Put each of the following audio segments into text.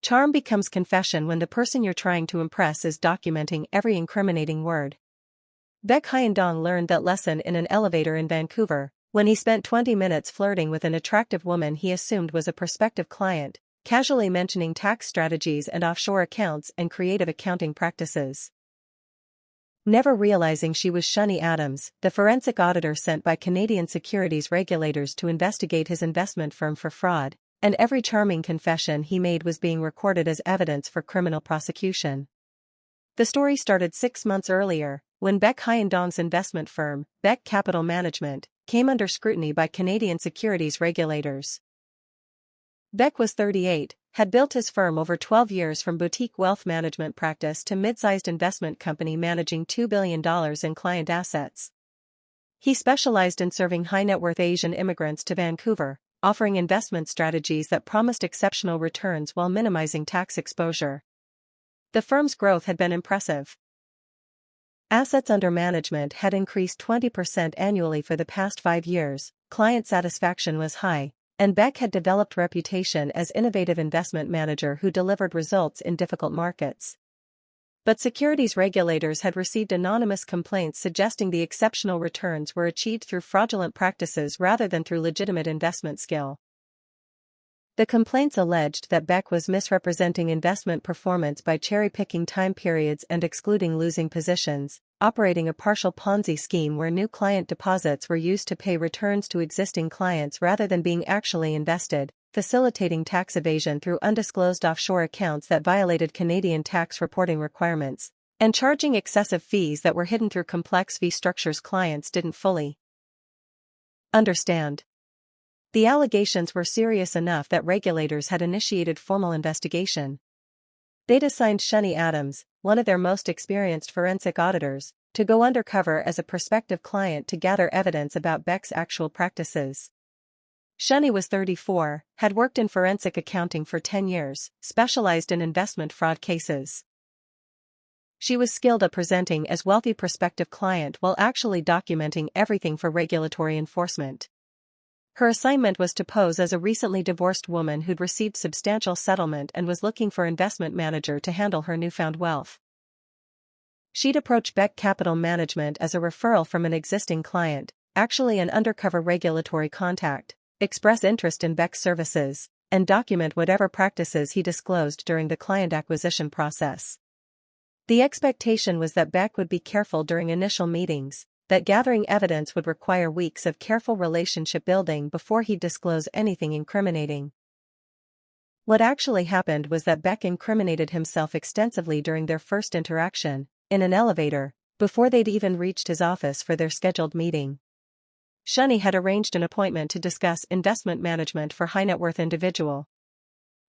Charm becomes confession when the person you're trying to impress is documenting every incriminating word. Baek Hyun-dong learned that lesson in an elevator in Vancouver, when he spent 20 minutes flirting with an attractive woman he assumed was a prospective client, casually mentioning tax strategies and offshore accounts and creative accounting practices. Never realizing she was Shani Adams, the forensic auditor sent by Canadian securities regulators to investigate his investment firm for fraud, and every charming confession he made was being recorded as evidence for criminal prosecution. The story started 6 months earlier, when Baek Hyun-dong's investment firm, Baek Capital Management, came under scrutiny by Canadian securities regulators. Baek was 38, had built his firm over 12 years from boutique wealth management practice to mid-sized investment company managing $2 billion in client assets. He specialized in serving high-net-worth Asian immigrants to Vancouver, offering investment strategies that promised exceptional returns while minimizing tax exposure. The firm's growth had been impressive. Assets under management had increased 20% annually for the past 5 years, client satisfaction was high, and Baek had developed reputation as innovative investment manager who delivered results in difficult markets. But securities regulators had received anonymous complaints suggesting the exceptional returns were achieved through fraudulent practices rather than through legitimate investment skill. The complaints alleged that Baek was misrepresenting investment performance by cherry-picking time periods and excluding losing positions, operating a partial Ponzi scheme where new client deposits were used to pay returns to existing clients rather than being actually invested, facilitating tax evasion through undisclosed offshore accounts that violated Canadian tax reporting requirements, and charging excessive fees that were hidden through complex fee structures clients didn't fully understand. The allegations were serious enough that regulators had initiated formal investigation. They'd assigned Shani Adams, one of their most experienced forensic auditors, to go undercover as a prospective client to gather evidence about Baek's actual practices. Shani was 34, had worked in forensic accounting for 10 years, specialized in investment fraud cases. She was skilled at presenting as wealthy prospective client while actually documenting everything for regulatory enforcement. Her assignment was to pose as a recently divorced woman who'd received substantial settlement and was looking for investment manager to handle her newfound wealth. She'd approach Baek Capital Management as a referral from an existing client, actually an undercover regulatory contact, express interest in Baek's services, and document whatever practices he disclosed during the client acquisition process. The expectation was that Baek would be careful during initial meetings, that gathering evidence would require weeks of careful relationship building before he'd disclose anything incriminating. What actually happened was that Baek incriminated himself extensively during their first interaction, in an elevator, before they'd even reached his office for their scheduled meeting. Shani had arranged an appointment to discuss investment management for high-net-worth individual.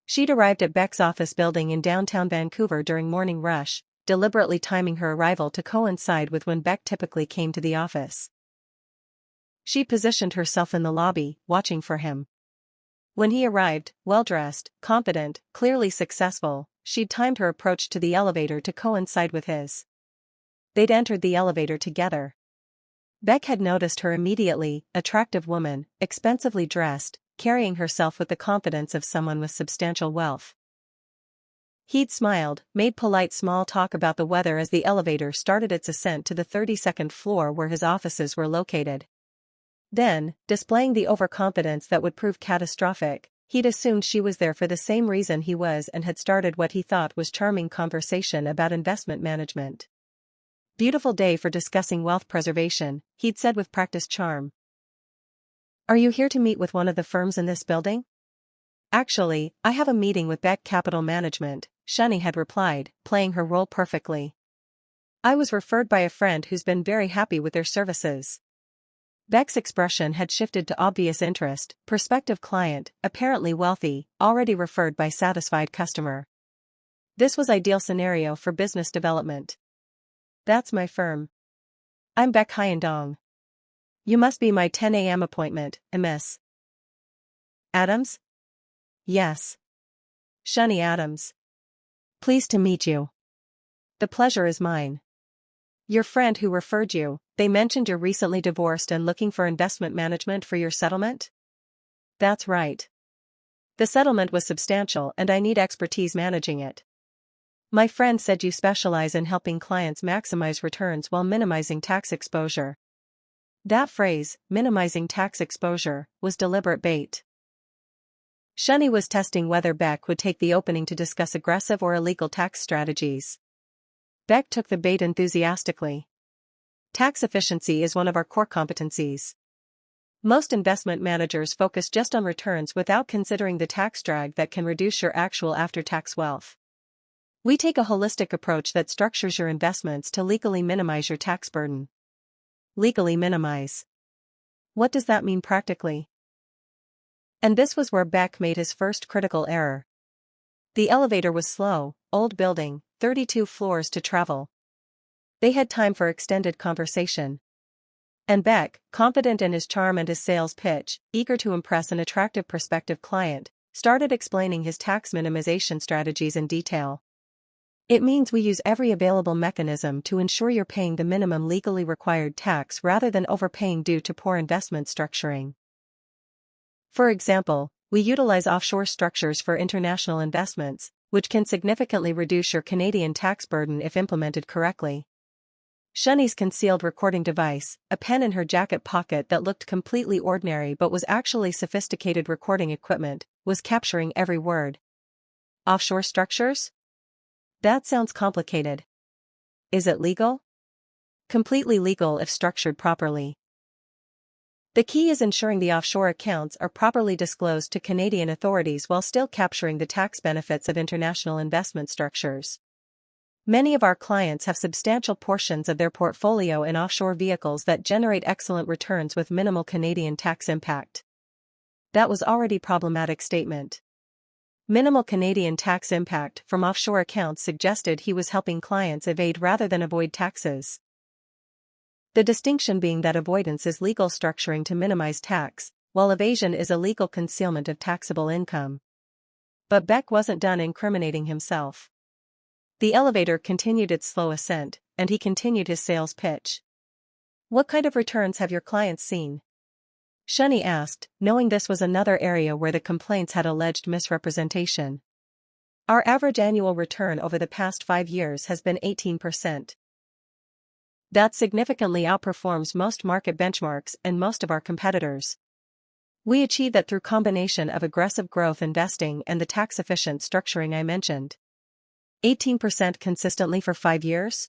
She'd arrived at Baek's office building in downtown Vancouver during morning rush, deliberately timing her arrival to coincide with when Baek typically came to the office. She positioned herself in the lobby, watching for him. When he arrived, well-dressed, confident, clearly successful, she'd timed her approach to the elevator to coincide with his. They'd entered the elevator together. Baek had noticed her immediately, attractive woman, expensively dressed, carrying herself with the confidence of someone with substantial wealth. He'd smiled, made polite small talk about the weather as the elevator started its ascent to the 32nd floor where his offices were located. Then, displaying the overconfidence that would prove catastrophic, he'd assumed she was there for the same reason he was and had started what he thought was charming conversation about investment management. Beautiful day for discussing wealth preservation, he'd said with practiced charm. Are you here to meet with one of the firms in this building? Actually, I have a meeting with Baek Capital Management, Shani had replied, playing her role perfectly. I was referred by a friend who's been very happy with their services. Baek's expression had shifted to obvious interest, prospective client, apparently wealthy, already referred by satisfied customer. This was ideal scenario for business development. That's my firm. I'm Baek Hyun-dong. You must be my 10 a.m. appointment, Miss Adams? Yes. Shani Adams. Pleased to meet you. The pleasure is mine. Your friend who referred you, they mentioned you're recently divorced and looking for investment management for your settlement? That's right. The settlement was substantial and I need expertise managing it. My friend said you specialize in helping clients maximize returns while minimizing tax exposure. That phrase, minimizing tax exposure, was deliberate bait. Shani was testing whether Beck would take the opening to discuss aggressive or illegal tax strategies. Beck took the bait enthusiastically. Tax efficiency is one of our core competencies. Most investment managers focus just on returns without considering the tax drag that can reduce your actual after-tax wealth. We take a holistic approach that structures your investments to legally minimize your tax burden. Legally minimize. What does that mean practically? And this was where Beck made his first critical error. The elevator was slow, old building, 32 floors to travel. They had time for extended conversation. And Beck, confident in his charm and his sales pitch, eager to impress an attractive prospective client, started explaining his tax minimization strategies in detail. It means we use every available mechanism to ensure you're paying the minimum legally required tax rather than overpaying due to poor investment structuring. For example, we utilize offshore structures for international investments, which can significantly reduce your Canadian tax burden if implemented correctly. Shani's concealed recording device, a pen in her jacket pocket that looked completely ordinary but was actually sophisticated recording equipment, was capturing every word. Offshore structures? That sounds complicated. Is it legal? Completely legal if structured properly. The key is ensuring the offshore accounts are properly disclosed to Canadian authorities while still capturing the tax benefits of international investment structures. Many of our clients have substantial portions of their portfolio in offshore vehicles that generate excellent returns with minimal Canadian tax impact. That was already a problematic statement. Minimal Canadian tax impact from offshore accounts suggested he was helping clients evade rather than avoid taxes. The distinction being that avoidance is legal structuring to minimize tax, while evasion is illegal concealment of taxable income. But Beck wasn't done incriminating himself. The elevator continued its slow ascent, and he continued his sales pitch. What kind of returns have your clients seen? Shani asked, knowing this was another area where the complaints had alleged misrepresentation. Our average annual return over the past 5 years has been 18%. That significantly outperforms most market benchmarks and most of our competitors. We achieve that through combination of aggressive growth investing and the tax-efficient structuring I mentioned. 18% consistently for 5 years?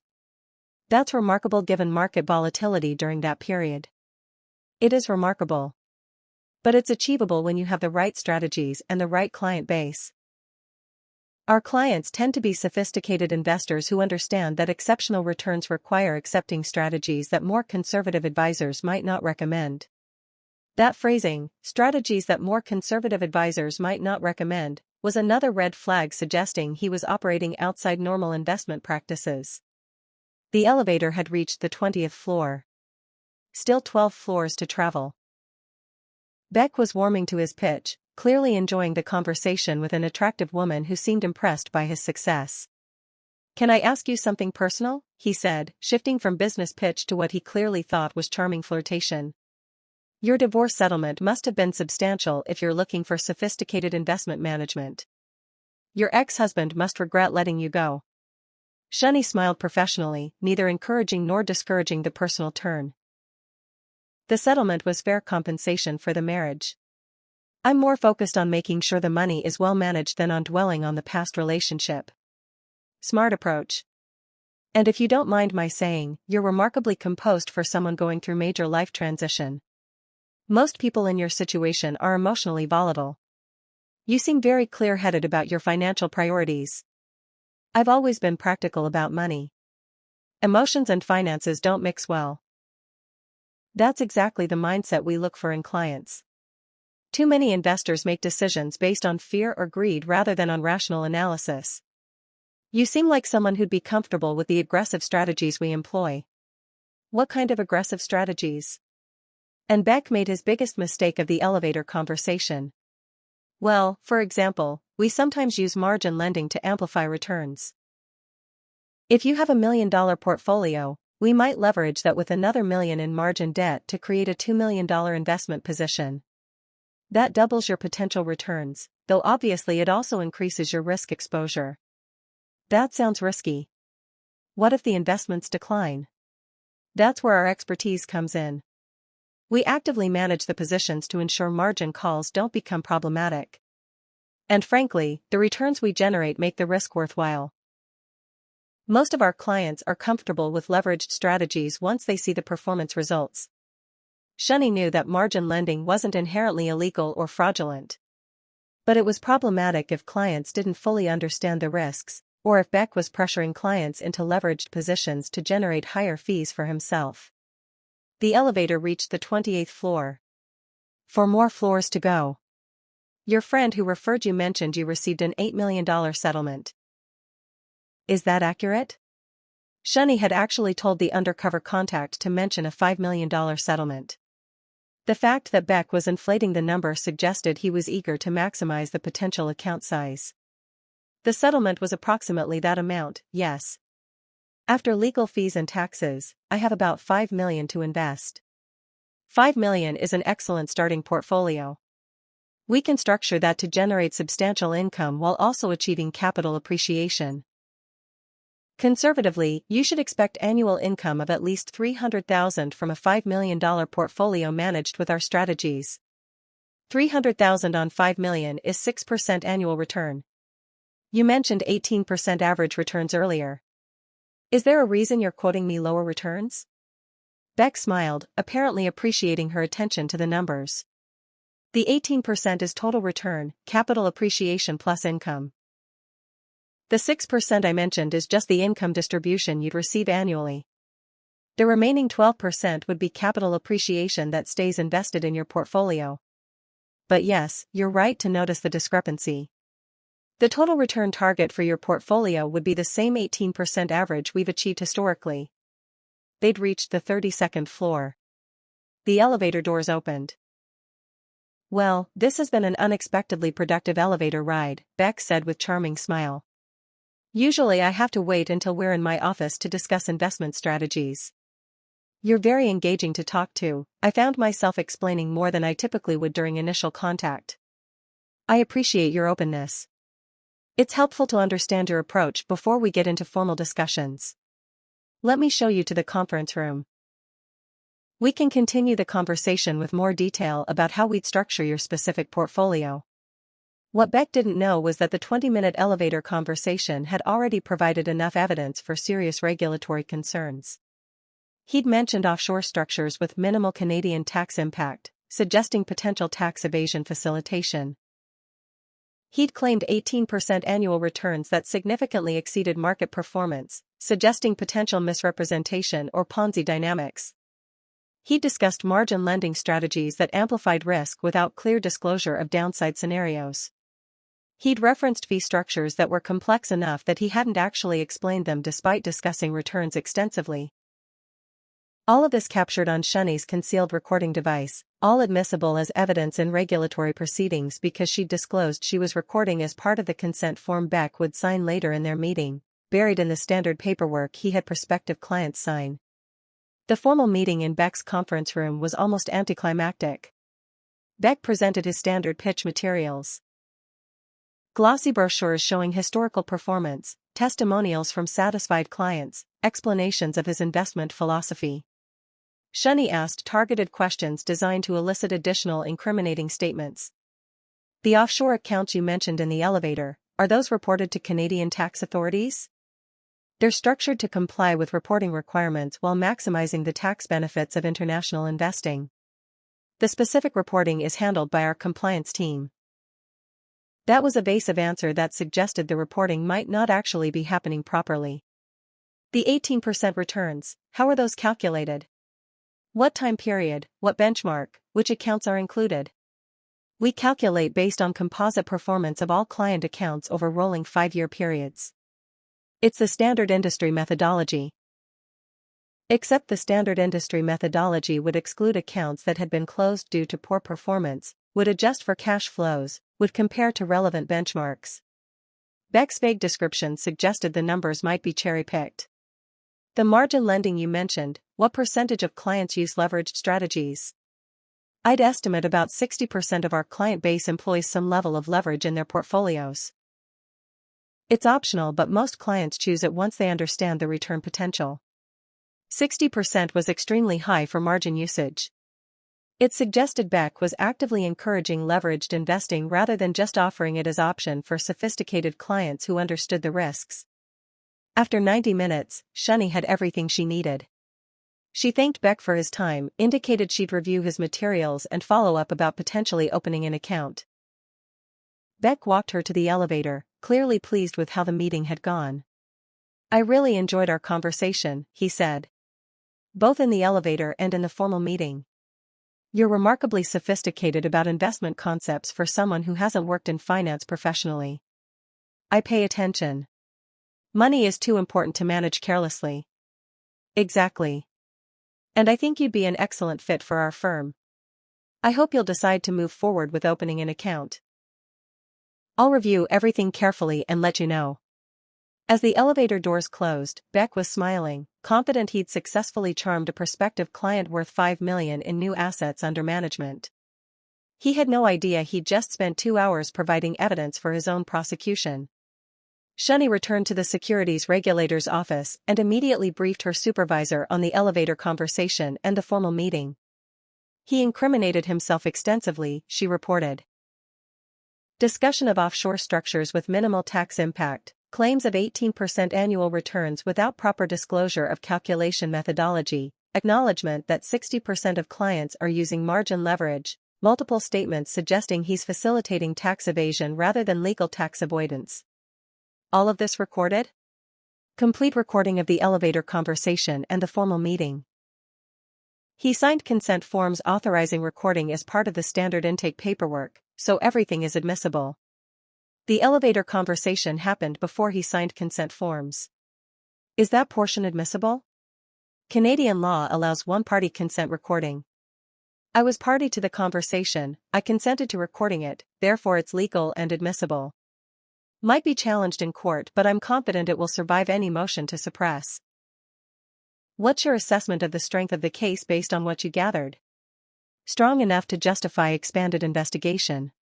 That's remarkable given market volatility during that period. It is remarkable. But it's achievable when you have the right strategies and the right client base. Our clients tend to be sophisticated investors who understand that exceptional returns require accepting strategies that more conservative advisors might not recommend. That phrasing, strategies that more conservative advisors might not recommend, was another red flag suggesting he was operating outside normal investment practices. The elevator had reached the 20th floor. Still 12 floors to travel. Beck was warming to his pitch, clearly enjoying the conversation with an attractive woman who seemed impressed by his success. Can I ask you something personal? He said, shifting from business pitch to what he clearly thought was charming flirtation. Your divorce settlement must have been substantial if you're looking for sophisticated investment management. Your ex-husband must regret letting you go. Shani smiled professionally, neither encouraging nor discouraging the personal turn. The settlement was fair compensation for the marriage. I'm more focused on making sure the money is well managed than on dwelling on the past relationship. Smart approach. And if you don't mind my saying, you're remarkably composed for someone going through major life transition. Most people in your situation are emotionally volatile. You seem very clear-headed about your financial priorities. I've always been practical about money. Emotions and finances don't mix well. That's exactly the mindset we look for in clients. Too many investors make decisions based on fear or greed rather than on rational analysis. You seem like someone who'd be comfortable with the aggressive strategies we employ. What kind of aggressive strategies? And Beck made his biggest mistake of the elevator conversation. Well, for example, we sometimes use margin lending to amplify returns. If you have $1 million portfolio, we might leverage that with another $1 million in margin debt to create a $2 million investment position. That doubles your potential returns, though obviously it also increases your risk exposure. That sounds risky. What if the investments decline? That's where our expertise comes in. We actively manage the positions to ensure margin calls don't become problematic. And frankly, the returns we generate make the risk worthwhile. Most of our clients are comfortable with leveraged strategies once they see the performance results. Shani knew that margin lending wasn't inherently illegal or fraudulent. But it was problematic if clients didn't fully understand the risks, or if Beck was pressuring clients into leveraged positions to generate higher fees for himself. The elevator reached the 28th floor. 4 more floors to go. Your friend who referred you mentioned you received an $8 million settlement. Is that accurate? Shani had actually told the undercover contact to mention a $5 million settlement. The fact that Beck was inflating the number suggested he was eager to maximize the potential account size. The settlement was approximately that amount, yes. After legal fees and taxes, I have about $5 million to invest. $5 million is an excellent starting portfolio. We can structure that to generate substantial income while also achieving capital appreciation. Conservatively, you should expect annual income of at least $300,000 from a $5 million portfolio managed with our strategies. $300,000 on $5 million is 6% annual return. You mentioned 18% average returns earlier. Is there a reason you're quoting me lower returns? Beck smiled, apparently appreciating her attention to the numbers. The 18% is total return, capital appreciation plus income. The 6% I mentioned is just the income distribution you'd receive annually. The remaining 12% would be capital appreciation that stays invested in your portfolio. But yes, you're right to notice the discrepancy. The total return target for your portfolio would be the same 18% average we've achieved historically. They'd reached the 32nd floor. The elevator doors opened. Well, this has been an unexpectedly productive elevator ride, Beck said with charming smile. Usually I have to wait until we're in my office to discuss investment strategies. You're very engaging to talk to. I found myself explaining more than I typically would during initial contact. I appreciate your openness. It's helpful to understand your approach before we get into formal discussions. Let me show you to the conference room. We can continue the conversation with more detail about how we'd structure your specific portfolio. What Beck didn't know was that the 20-minute elevator conversation had already provided enough evidence for serious regulatory concerns. He'd mentioned offshore structures with minimal Canadian tax impact, suggesting potential tax evasion facilitation. He'd claimed 18% annual returns that significantly exceeded market performance, suggesting potential misrepresentation or Ponzi dynamics. He discussed margin lending strategies that amplified risk without clear disclosure of downside scenarios. He'd referenced fee structures that were complex enough that he hadn't actually explained them despite discussing returns extensively. All of this captured on Shani's concealed recording device, all admissible as evidence in regulatory proceedings because she'd disclosed she was recording as part of the consent form Beck would sign later in their meeting, buried in the standard paperwork he had prospective clients sign. The formal meeting in Beck's conference room was almost anticlimactic. Beck presented his standard pitch materials. Glossy brochures showing historical performance, testimonials from satisfied clients, explanations of his investment philosophy. Shani asked targeted questions designed to elicit additional incriminating statements. The offshore accounts you mentioned in the elevator, are those reported to Canadian tax authorities? They're structured to comply with reporting requirements while maximizing the tax benefits of international investing. The specific reporting is handled by our compliance team. That was a evasive answer that suggested the reporting might not actually be happening properly. The 18% returns, how are those calculated? What time period, what benchmark, which accounts are included? We calculate based on composite performance of all client accounts over rolling 5-year periods. It's the standard industry methodology. Except the standard industry methodology would exclude accounts that had been closed due to poor performance, would adjust for cash flows, would compare to relevant benchmarks. Beck's vague description suggested the numbers might be cherry-picked. The margin lending you mentioned, what percentage of clients use leveraged strategies? I'd estimate about 60% of our client base employs some level of leverage in their portfolios. It's optional, but most clients choose it once they understand the return potential. 60% was extremely high for margin usage. It suggested Beck was actively encouraging leveraged investing rather than just offering it as option for sophisticated clients who understood the risks. After 90 minutes, Shani had everything she needed. She thanked Beck for his time, indicated she'd review his materials and follow up about potentially opening an account. Beck walked her to the elevator, clearly pleased with how the meeting had gone. "I really enjoyed our conversation," he said. "Both in the elevator and in the formal meeting. You're remarkably sophisticated about investment concepts for someone who hasn't worked in finance professionally. I pay attention. Money is too important to manage carelessly." "Exactly. And I think you'd be an excellent fit for our firm. I hope you'll decide to move forward with opening an account. I'll review everything carefully and let you know." As the elevator doors closed, Beck was smiling, confident he'd successfully charmed a prospective client worth $5 million in new assets under management. He had no idea he'd just spent 2 hours providing evidence for his own prosecution. Shani returned to the securities regulator's office and immediately briefed her supervisor on the elevator conversation and the formal meeting. He incriminated himself extensively, she reported. Discussion of offshore structures with minimal tax impact, claims of 18% annual returns without proper disclosure of calculation methodology, acknowledgement that 60% of clients are using margin leverage, multiple statements suggesting he's facilitating tax evasion rather than legal tax avoidance. All of this recorded? Complete recording of the elevator conversation and the formal meeting. He signed consent forms authorizing recording as part of the standard intake paperwork, so everything is admissible. The elevator conversation happened before he signed consent forms. Is that portion admissible? Canadian law allows one-party consent recording. I was party to the conversation, I consented to recording it, therefore it's legal and admissible. Might be challenged in court, but I'm confident it will survive any motion to suppress. What's your assessment of the strength of the case based on what you gathered? Strong enough to justify expanded investigation.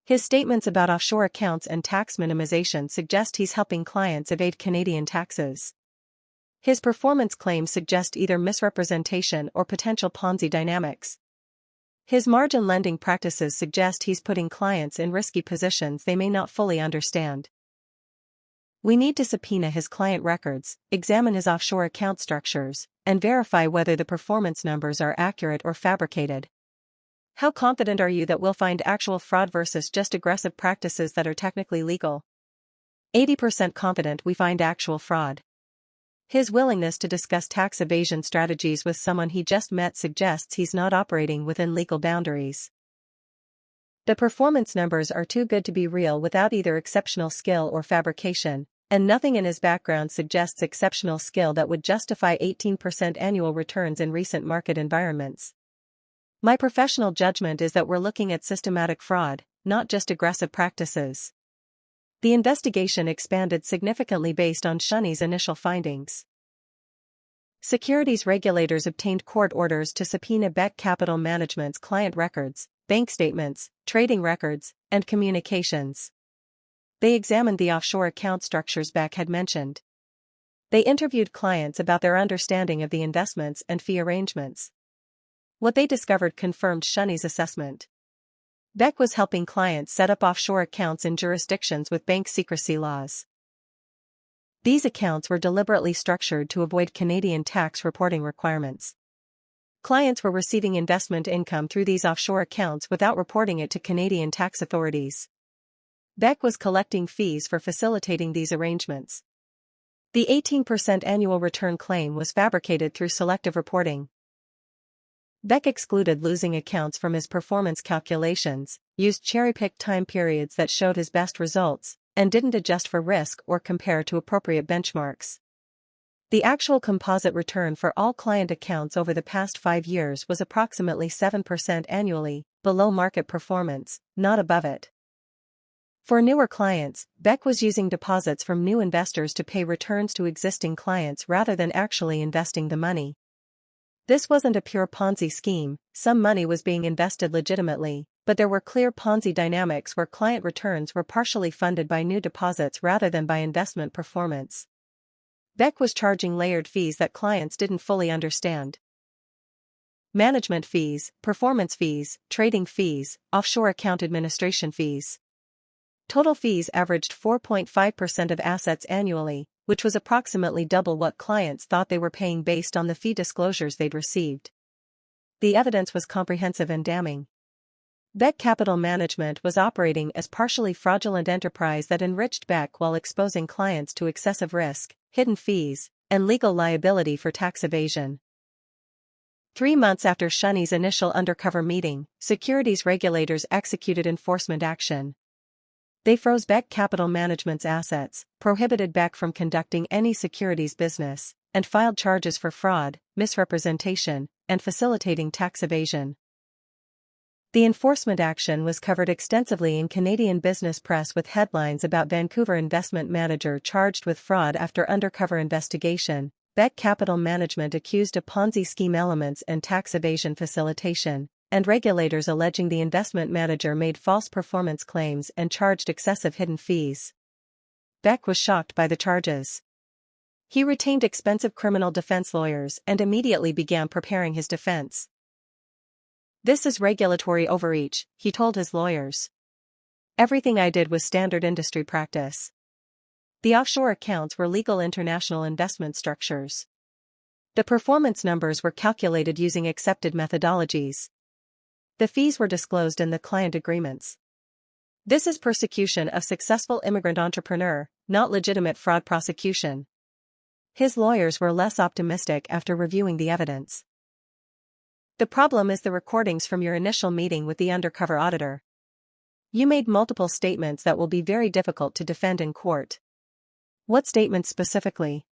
His statements about offshore accounts and tax minimization suggest he's helping clients evade Canadian taxes. His performance claims suggest either misrepresentation or potential Ponzi dynamics. His margin lending practices suggest he's putting clients in risky positions they may not fully understand. We need to subpoena his client records, examine his offshore account structures, and verify whether the performance numbers are accurate or fabricated. How confident are you that we'll find actual fraud versus just aggressive practices that are technically legal? 80% confident we find actual fraud. His willingness to discuss tax evasion strategies with someone he just met suggests he's not operating within legal boundaries. The performance numbers are too good to be real without either exceptional skill or fabrication, and nothing in his background suggests exceptional skill that would justify 18% annual returns in recent market environments. My professional judgment is that we're looking at systematic fraud, not just aggressive practices. The investigation expanded significantly based on Shani's initial findings. Securities regulators obtained court orders to subpoena Beck Capital Management's client records, bank statements, trading records, and communications. They examined the offshore account structures Beck had mentioned. They interviewed clients about their understanding of the investments and fee arrangements. What they discovered confirmed Shani's assessment. Beck was helping clients set up offshore accounts in jurisdictions with bank secrecy laws. These accounts were deliberately structured to avoid Canadian tax reporting requirements. Clients were receiving investment income through these offshore accounts without reporting it to Canadian tax authorities. Beck was collecting fees for facilitating these arrangements. The 18% annual return claim was fabricated through selective reporting. Beck excluded losing accounts from his performance calculations, used cherry-picked time periods that showed his best results, and didn't adjust for risk or compare to appropriate benchmarks. The actual composite return for all client accounts over the past 5 years was approximately 7% annually, below market performance, not above it. For newer clients, Beck was using deposits from new investors to pay returns to existing clients rather than actually investing the money. This wasn't a pure Ponzi scheme, some money was being invested legitimately, but there were clear Ponzi dynamics where client returns were partially funded by new deposits rather than by investment performance. Beck was charging layered fees that clients didn't fully understand. Management fees, performance fees, trading fees, offshore account administration fees. Total fees averaged 4.5% of assets annually, which was approximately double what clients thought they were paying based on the fee disclosures they'd received. The evidence was comprehensive and damning. Beck Capital Management was operating as partially fraudulent enterprise that enriched Beck while exposing clients to excessive risk, hidden fees, and legal liability for tax evasion. 3 months after Shunny's initial undercover meeting, securities regulators executed enforcement action. They froze Beck Capital Management's assets, prohibited Beck from conducting any securities business, and filed charges for fraud, misrepresentation, and facilitating tax evasion. The enforcement action was covered extensively in Canadian business press with headlines about Vancouver investment manager charged with fraud after undercover investigation, Beck Capital Management accused of Ponzi scheme elements and tax evasion facilitation, and regulators alleging the investment manager made false performance claims and charged excessive hidden fees. Beck was shocked by the charges. He retained expensive criminal defense lawyers and immediately began preparing his defense. "This is regulatory overreach," he told his lawyers. "Everything I did was standard industry practice. The offshore accounts were legal international investment structures. The performance numbers were calculated using accepted methodologies. The fees were disclosed in the client agreements. This is persecution of successful immigrant entrepreneur, not legitimate fraud prosecution." His lawyers were less optimistic after reviewing the evidence. "The problem is the recordings from your initial meeting with the undercover auditor. You made multiple statements that will be very difficult to defend in court." "What statements specifically?"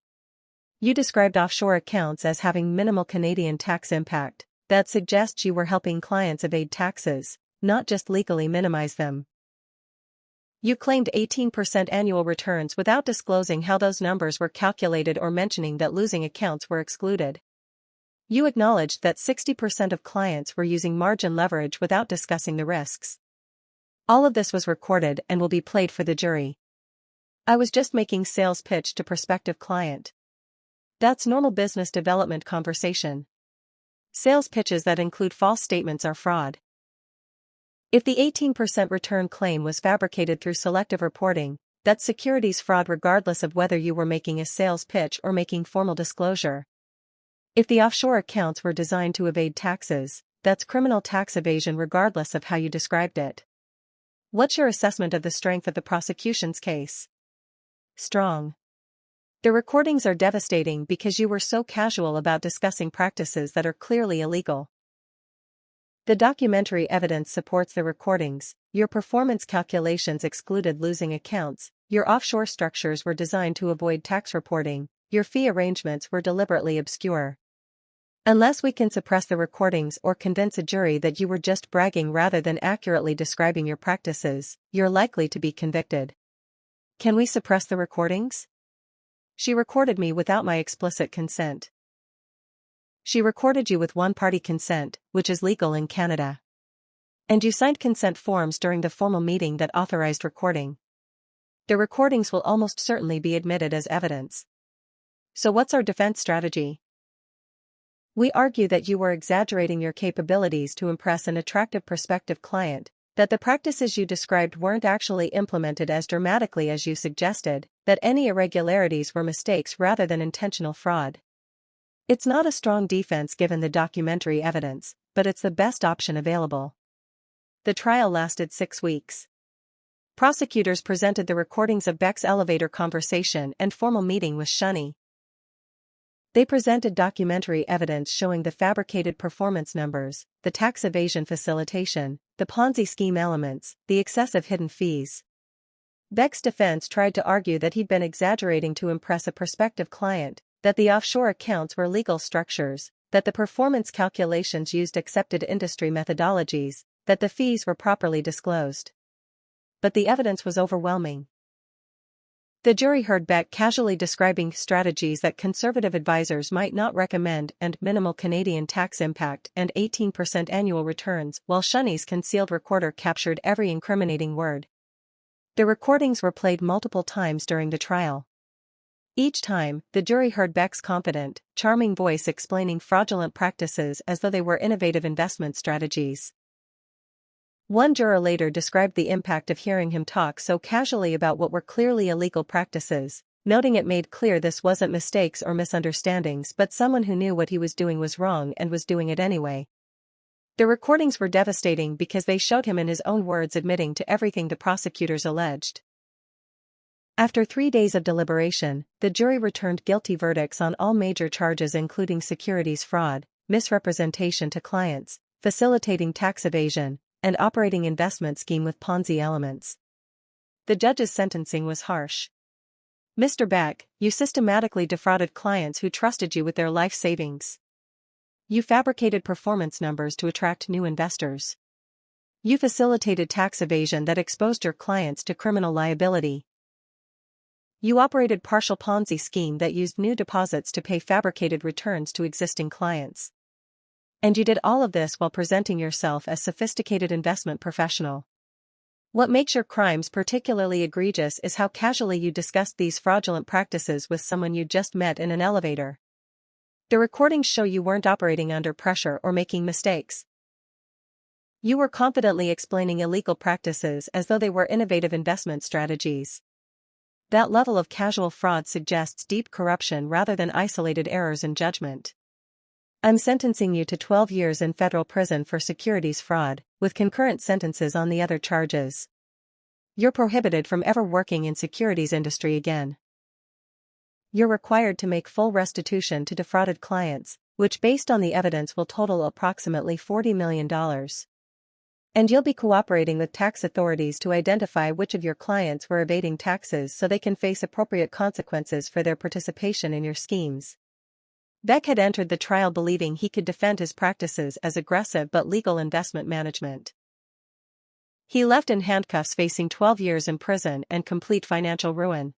"You described offshore accounts as having minimal Canadian tax impact. That suggests you were helping clients evade taxes, not just legally minimize them. You claimed 18% annual returns without disclosing how those numbers were calculated or mentioning that losing accounts were excluded. You acknowledged that 60% of clients were using margin leverage without discussing the risks. All of this was recorded and will be played for the jury. I was just making sales pitch to prospective client. That's normal business development conversation. Sales pitches that include false statements are fraud. If the 18% return claim was fabricated through selective reporting, that's securities fraud regardless of whether you were making a sales pitch or making formal disclosure. If the offshore accounts were designed to evade taxes, that's criminal tax evasion regardless of how you described it. What's your assessment of the strength of the prosecution's case? Strong. The recordings are devastating because you were so casual about discussing practices that are clearly illegal. The documentary evidence supports the recordings. Your performance calculations excluded losing accounts, your offshore structures were designed to avoid tax reporting, your fee arrangements were deliberately obscure. Unless we can suppress the recordings or convince a jury that you were just bragging rather than accurately describing your practices, you're likely to be convicted. Can we suppress the recordings? She recorded me without my explicit consent. She recorded you with one-party consent, which is legal in Canada. And you signed consent forms during the formal meeting that authorized recording. The recordings will almost certainly be admitted as evidence. So what's our defense strategy? We argue that you were exaggerating your capabilities to impress an attractive prospective client, that the practices you described weren't actually implemented as dramatically as you suggested, that any irregularities were mistakes rather than intentional fraud. It's not a strong defense given the documentary evidence, but it's the best option available. The trial lasted 6 weeks. Prosecutors presented the recordings of Beck's elevator conversation and formal meeting with Shunny. They presented documentary evidence showing the fabricated performance numbers, the tax evasion facilitation, the Ponzi scheme elements, the excessive hidden fees. Beck's defense tried to argue that he'd been exaggerating to impress a prospective client, that the offshore accounts were legal structures, that the performance calculations used accepted industry methodologies, that the fees were properly disclosed. But the evidence was overwhelming. The jury heard Beck casually describing strategies that conservative advisors might not recommend and minimal Canadian tax impact and 18% annual returns, while Shunny's concealed recorder captured every incriminating word. The recordings were played multiple times during the trial. Each time, the jury heard Beck's confident, charming voice explaining fraudulent practices as though they were innovative investment strategies. One juror later described the impact of hearing him talk so casually about what were clearly illegal practices, noting it made clear this wasn't mistakes or misunderstandings but someone who knew what he was doing was wrong and was doing it anyway. The recordings were devastating because they showed him in his own words admitting to everything the prosecutors alleged. After 3 days of deliberation, the jury returned guilty verdicts on all major charges including securities fraud, misrepresentation to clients, facilitating tax evasion, and operating investment scheme with Ponzi elements. The judge's sentencing was harsh. Mr. Beck, you systematically defrauded clients who trusted you with their life savings. You fabricated performance numbers to attract new investors. You facilitated tax evasion that exposed your clients to criminal liability. You operated partial Ponzi scheme that used new deposits to pay fabricated returns to existing clients. And you did all of this while presenting yourself as sophisticated investment professional. What makes your crimes particularly egregious is how casually you discussed these fraudulent practices with someone you just met in an elevator. The recordings show you weren't operating under pressure or making mistakes. You were confidently explaining illegal practices as though they were innovative investment strategies. That level of casual fraud suggests deep corruption rather than isolated errors in judgment. I'm sentencing you to 12 years in federal prison for securities fraud, with concurrent sentences on the other charges. You're prohibited from ever working in securities industry again. You're required to make full restitution to defrauded clients, which based on the evidence will total approximately $40 million. And you'll be cooperating with tax authorities to identify which of your clients were evading taxes so they can face appropriate consequences for their participation in your schemes. Beck had entered the trial believing he could defend his practices as aggressive but legal investment management. He left in handcuffs facing 12 years in prison and complete financial ruin.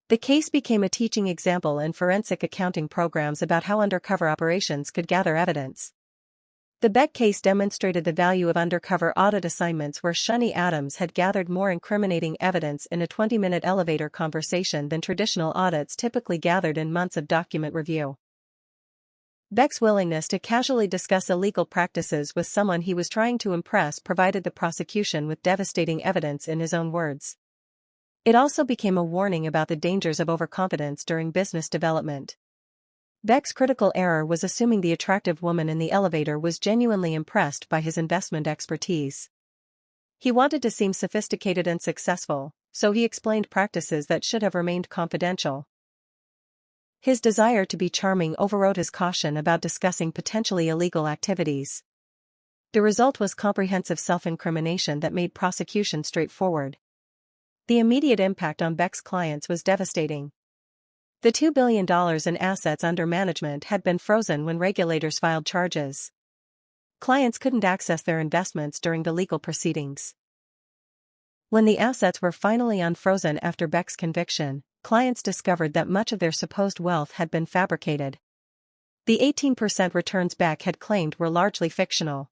The case became a teaching example in forensic accounting programs about how undercover operations could gather evidence. The Beck case demonstrated the value of undercover audit assignments where Shunny Adams had gathered more incriminating evidence in a 20-minute elevator conversation than traditional audits typically gathered in months of document review. Beck's willingness to casually discuss illegal practices with someone he was trying to impress provided the prosecution with devastating evidence in his own words. It also became a warning about the dangers of overconfidence during business development. Beck's critical error was assuming the attractive woman in the elevator was genuinely impressed by his investment expertise. He wanted to seem sophisticated and successful, so he explained practices that should have remained confidential. His desire to be charming overrode his caution about discussing potentially illegal activities. The result was comprehensive self-incrimination that made prosecution straightforward. The immediate impact on Beck's clients was devastating. The $2 billion in assets under management had been frozen when regulators filed charges. Clients couldn't access their investments during the legal proceedings. When the assets were finally unfrozen after Beck's conviction, clients discovered that much of their supposed wealth had been fabricated. The 18% returns Beck had claimed were largely fictional.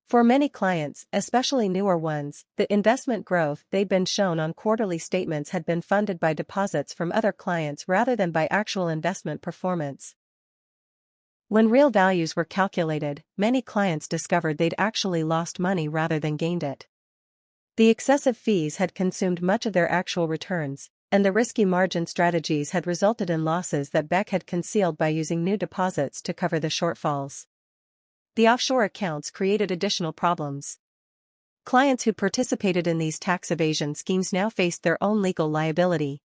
For many clients, especially newer ones, the investment growth they'd been shown on quarterly statements had been funded by deposits from other clients rather than by actual investment performance. When real values were calculated, many clients discovered they'd actually lost money rather than gained it. The excessive fees had consumed much of their actual returns, and the risky margin strategies had resulted in losses that Beck had concealed by using new deposits to cover the shortfalls. The offshore accounts created additional problems. Clients who participated in these tax evasion schemes now faced their own legal liability.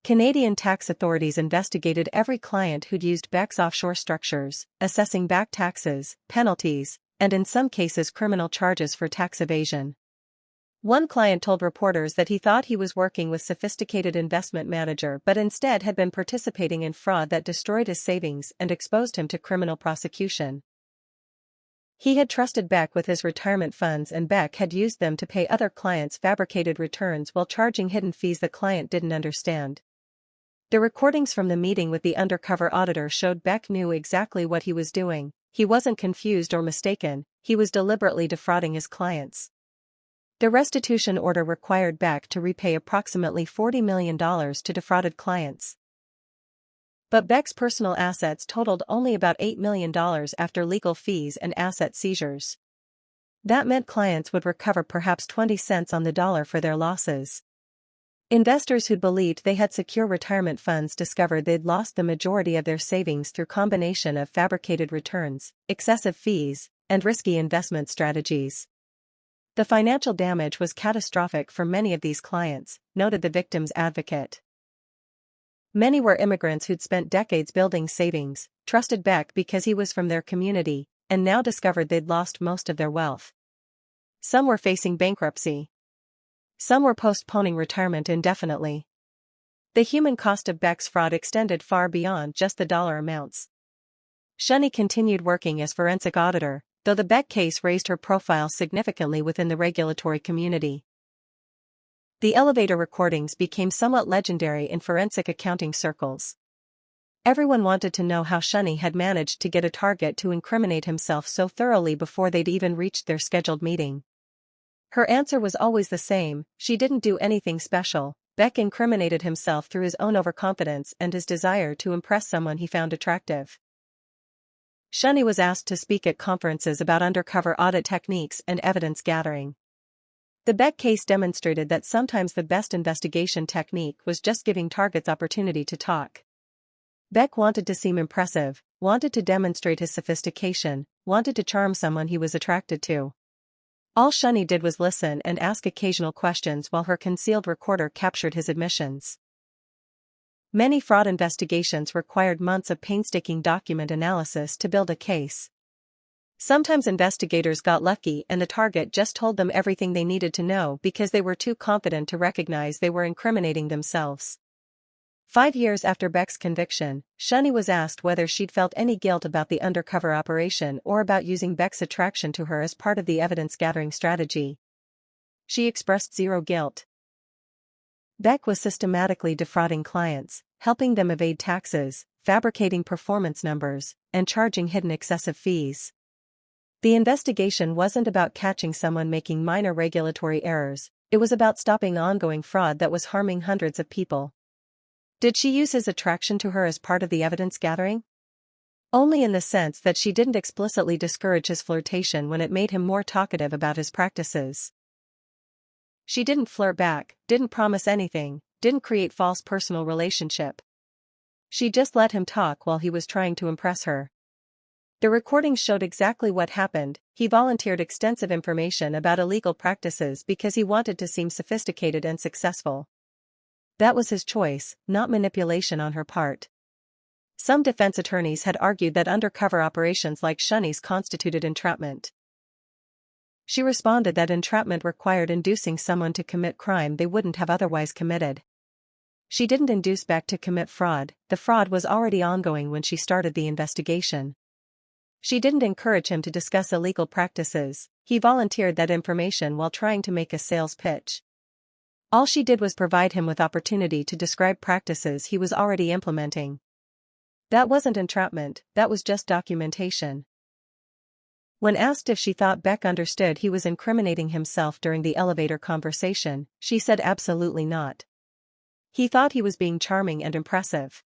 Canadian tax authorities investigated every client who'd used Beck's offshore structures, assessing back taxes, penalties, and in some cases criminal charges for tax evasion. One client told reporters that he thought he was working with a sophisticated investment manager but instead had been participating in fraud that destroyed his savings and exposed him to criminal prosecution. He had trusted Beck with his retirement funds, and Beck had used them to pay other clients fabricated returns while charging hidden fees the client didn't understand. The recordings from the meeting with the undercover auditor showed Beck knew exactly what he was doing. He wasn't confused or mistaken, he was deliberately defrauding his clients. The restitution order required Beck to repay approximately $40 million to defrauded clients. But Beck's personal assets totaled only about $8 million after legal fees and asset seizures. That meant clients would recover perhaps 20 cents on the dollar for their losses. Investors who'd believed they had secure retirement funds discovered they'd lost the majority of their savings through combination of fabricated returns, excessive fees, and risky investment strategies. The financial damage was catastrophic for many of these clients, noted the victim's advocate. Many were immigrants who'd spent decades building savings, trusted Beck because he was from their community, and now discovered they'd lost most of their wealth. Some were facing bankruptcy. Some were postponing retirement indefinitely. The human cost of Beck's fraud extended far beyond just the dollar amounts. Shani continued working as forensic auditor, though the Beck case raised her profile significantly within the regulatory community. The elevator recordings became somewhat legendary in forensic accounting circles. Everyone wanted to know how Shani had managed to get a target to incriminate himself so thoroughly before they'd even reached their scheduled meeting. Her answer was always the same: she didn't do anything special. Beck incriminated himself through his own overconfidence and his desire to impress someone he found attractive. Shani was asked to speak at conferences about undercover audit techniques and evidence gathering. The Beck case demonstrated that sometimes the best investigation technique was just giving targets opportunity to talk. Beck wanted to seem impressive, wanted to demonstrate his sophistication, wanted to charm someone he was attracted to. All Shani did was listen and ask occasional questions while her concealed recorder captured his admissions. Many fraud investigations required months of painstaking document analysis to build a case. Sometimes investigators got lucky and the target just told them everything they needed to know because they were too confident to recognize they were incriminating themselves. 5 years after Beck's conviction, Shani was asked whether she'd felt any guilt about the undercover operation or about using Beck's attraction to her as part of the evidence-gathering strategy. She expressed zero guilt. Beck was systematically defrauding clients, helping them evade taxes, fabricating performance numbers, and charging hidden excessive fees. The investigation wasn't about catching someone making minor regulatory errors, it was about stopping ongoing fraud that was harming hundreds of people. Did she use his attraction to her as part of the evidence gathering? Only in the sense that she didn't explicitly discourage his flirtation when it made him more talkative about his practices. She didn't flirt back, didn't promise anything, didn't create false personal relationship. She just let him talk while he was trying to impress her. The recordings showed exactly what happened. He volunteered extensive information about illegal practices because he wanted to seem sophisticated and successful. That was his choice, not manipulation on her part. Some defense attorneys had argued that undercover operations like Shani's constituted entrapment. She responded that entrapment required inducing someone to commit crime they wouldn't have otherwise committed. She didn't induce Beck to commit fraud, the fraud was already ongoing when she started the investigation. She didn't encourage him to discuss illegal practices, he volunteered that information while trying to make a sales pitch. All she did was provide him with opportunity to describe practices he was already implementing. That wasn't entrapment, that was just documentation. When asked if she thought Beck understood he was incriminating himself during the elevator conversation, she said absolutely not. He thought he was being charming and impressive.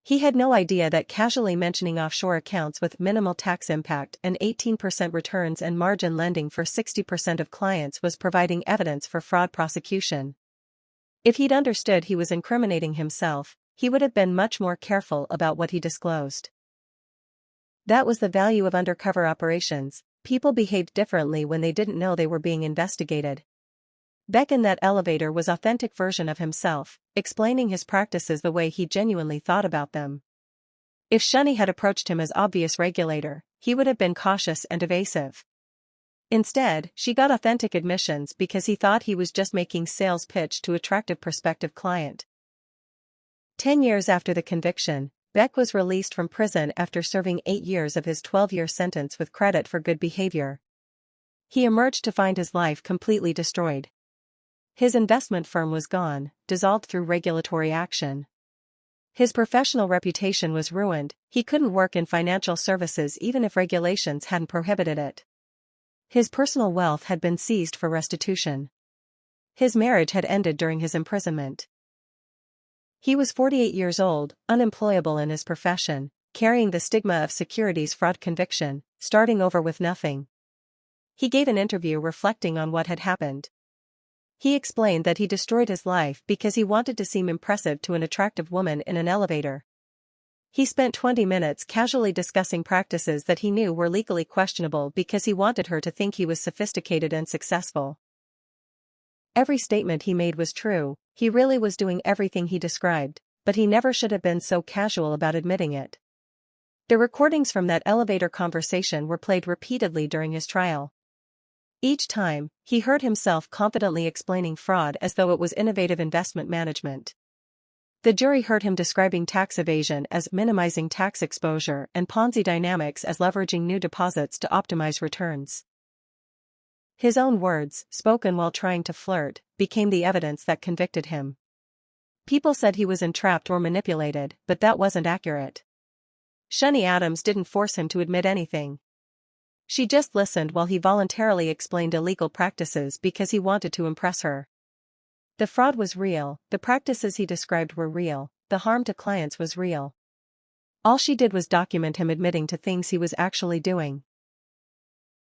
He had no idea that casually mentioning offshore accounts with minimal tax impact and 18% returns and margin lending for 60% of clients was providing evidence for fraud prosecution. If he'd understood he was incriminating himself, he would have been much more careful about what he disclosed. That was the value of undercover operations. People behaved differently when they didn't know they were being investigated. Beck in that elevator was an authentic version of himself, explaining his practices the way he genuinely thought about them. If Shani had approached him as obvious regulator, he would have been cautious and evasive. Instead, she got authentic admissions because he thought he was just making sales pitch to attractive prospective client. 10 years after the conviction, Beck was released from prison after serving 8 years of his 12-year sentence with credit for good behavior. He emerged to find his life completely destroyed. His investment firm was gone, dissolved through regulatory action. His professional reputation was ruined. He couldn't work in financial services even if regulations hadn't prohibited it. His personal wealth had been seized for restitution. His marriage had ended during his imprisonment. He was 48 years old, unemployable in his profession, carrying the stigma of securities fraud conviction, starting over with nothing. He gave an interview reflecting on what had happened. He explained that he destroyed his life because he wanted to seem impressive to an attractive woman in an elevator. He spent 20 minutes casually discussing practices that he knew were legally questionable because he wanted her to think he was sophisticated and successful. Every statement he made was true. He really was doing everything he described, but he never should have been so casual about admitting it. The recordings from that elevator conversation were played repeatedly during his trial. Each time, he heard himself confidently explaining fraud as though it was innovative investment management. The jury heard him describing tax evasion as minimizing tax exposure and Ponzi dynamics as leveraging new deposits to optimize returns. His own words, spoken while trying to flirt, became the evidence that convicted him. People said he was entrapped or manipulated, but that wasn't accurate. Shani Adams didn't force him to admit anything. She just listened while he voluntarily explained illegal practices because he wanted to impress her. The fraud was real, the practices he described were real, the harm to clients was real. All she did was document him admitting to things he was actually doing.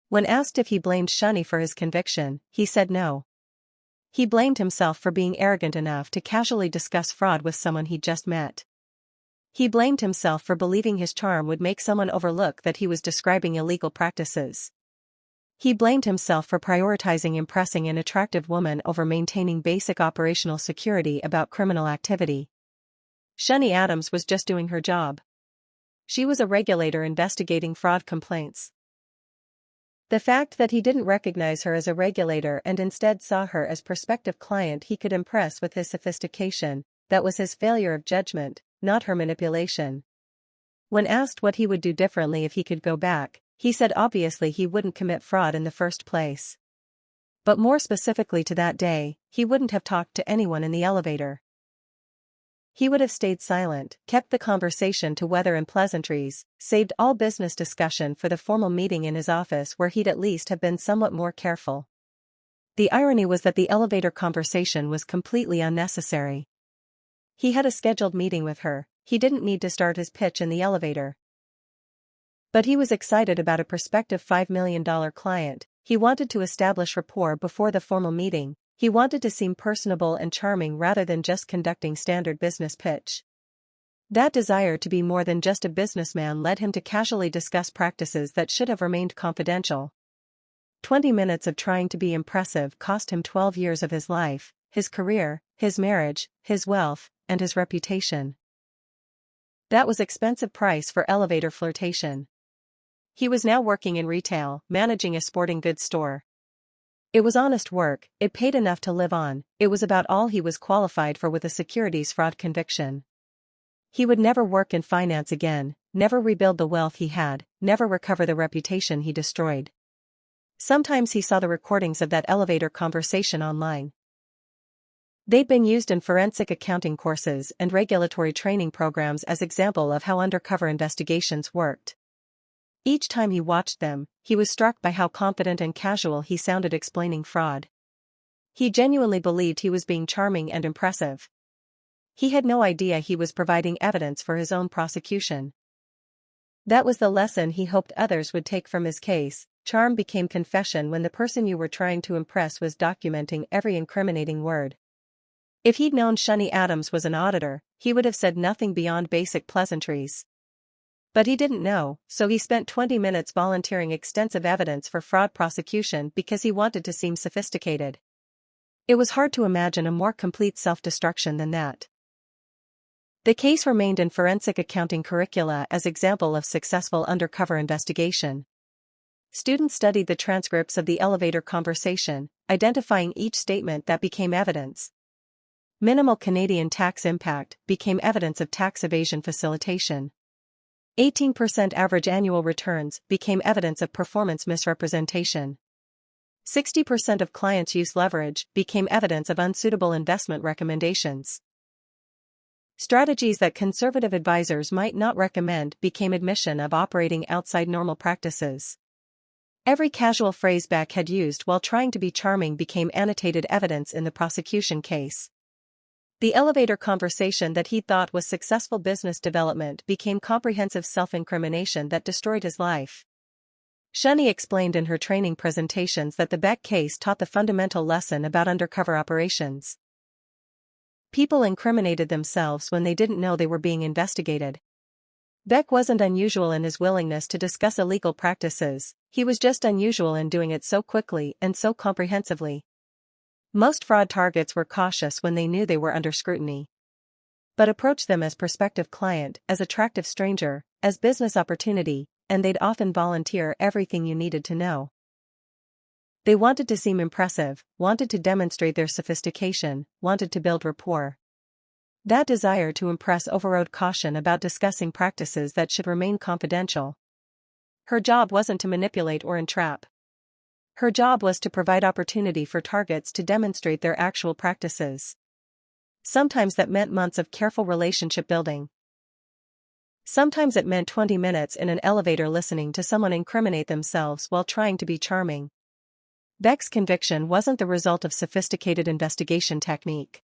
When asked if he blamed Shani for his conviction, he said no. He blamed himself for being arrogant enough to casually discuss fraud with someone he'd just met. He blamed himself for believing his charm would make someone overlook that he was describing illegal practices. He blamed himself for prioritizing impressing an attractive woman over maintaining basic operational security about criminal activity. Shani Adams was just doing her job. She was a regulator investigating fraud complaints. The fact that he didn't recognize her as a regulator and instead saw her as prospective client he could impress with his sophistication, that was his failure of judgment, not her manipulation. When asked what he would do differently if he could go back, he said obviously he wouldn't commit fraud in the first place. But more specifically to that day, he wouldn't have talked to anyone in the elevator. He would have stayed silent, kept the conversation to weather and pleasantries, saved all business discussion for the formal meeting in his office where he'd at least have been somewhat more careful. The irony was that the elevator conversation was completely unnecessary. He had a scheduled meeting with her, he didn't need to start his pitch in the elevator. But he was excited about a prospective $5 million client. He wanted to establish rapport before the formal meeting. He wanted to seem personable and charming rather than just conducting standard business pitch. That desire to be more than just a businessman led him to casually discuss practices that should have remained confidential. 20 minutes of trying to be impressive cost him 12 years of his life, his career, his marriage, his wealth, and his reputation. That was expensive price for elevator flirtation. He was now working in retail, managing a sporting goods store. It was honest work, it paid enough to live on, it was about all he was qualified for with a securities fraud conviction. He would never work in finance again, never rebuild the wealth he had, never recover the reputation he destroyed. Sometimes he saw the recordings of that elevator conversation online. They'd been used in forensic accounting courses and regulatory training programs as example of how undercover investigations worked. Each time he watched them, he was struck by how confident and casual he sounded explaining fraud. He genuinely believed he was being charming and impressive. He had no idea he was providing evidence for his own prosecution. That was the lesson he hoped others would take from his case. Charm became confession when the person you were trying to impress was documenting every incriminating word. If he'd known Shani Adams was an auditor, he would have said nothing beyond basic pleasantries. But he didn't know, so he spent 20 minutes volunteering extensive evidence for fraud prosecution because he wanted to seem sophisticated. It was hard to imagine a more complete self-destruction than that. The case remained in forensic accounting curricula as example of successful undercover investigation. Students studied the transcripts of the elevator conversation, identifying each statement that became evidence. Minimal Canadian tax impact became evidence of tax evasion facilitation. 18% average annual returns became evidence of performance misrepresentation. 60% of clients' use leverage became evidence of unsuitable investment recommendations. Strategies that conservative advisors might not recommend became admission of operating outside normal practices. Every casual phrase Beck had used while trying to be charming became annotated evidence in the prosecution case. The elevator conversation that he thought was successful business development became comprehensive self-incrimination that destroyed his life. Shani explained in her training presentations that the Beck case taught the fundamental lesson about undercover operations. People incriminated themselves when they didn't know they were being investigated. Beck wasn't unusual in his willingness to discuss illegal practices, he was just unusual in doing it so quickly and so comprehensively. Most fraud targets were cautious when they knew they were under scrutiny. But approach them as prospective client, as attractive stranger, as business opportunity, and they'd often volunteer everything you needed to know. They wanted to seem impressive, wanted to demonstrate their sophistication, wanted to build rapport. That desire to impress overrode caution about discussing practices that should remain confidential. Her job wasn't to manipulate or entrap. Her job was to provide opportunity for targets to demonstrate their actual practices. Sometimes that meant months of careful relationship building. Sometimes it meant 20 minutes in an elevator listening to someone incriminate themselves while trying to be charming. Beck's conviction wasn't the result of sophisticated investigation technique.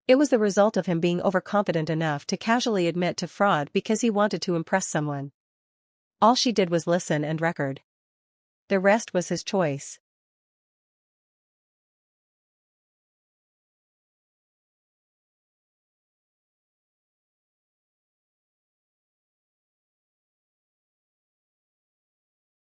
It was the result of him being overconfident enough to casually admit to fraud because he wanted to impress someone. All she did was listen and record. The rest was his choice.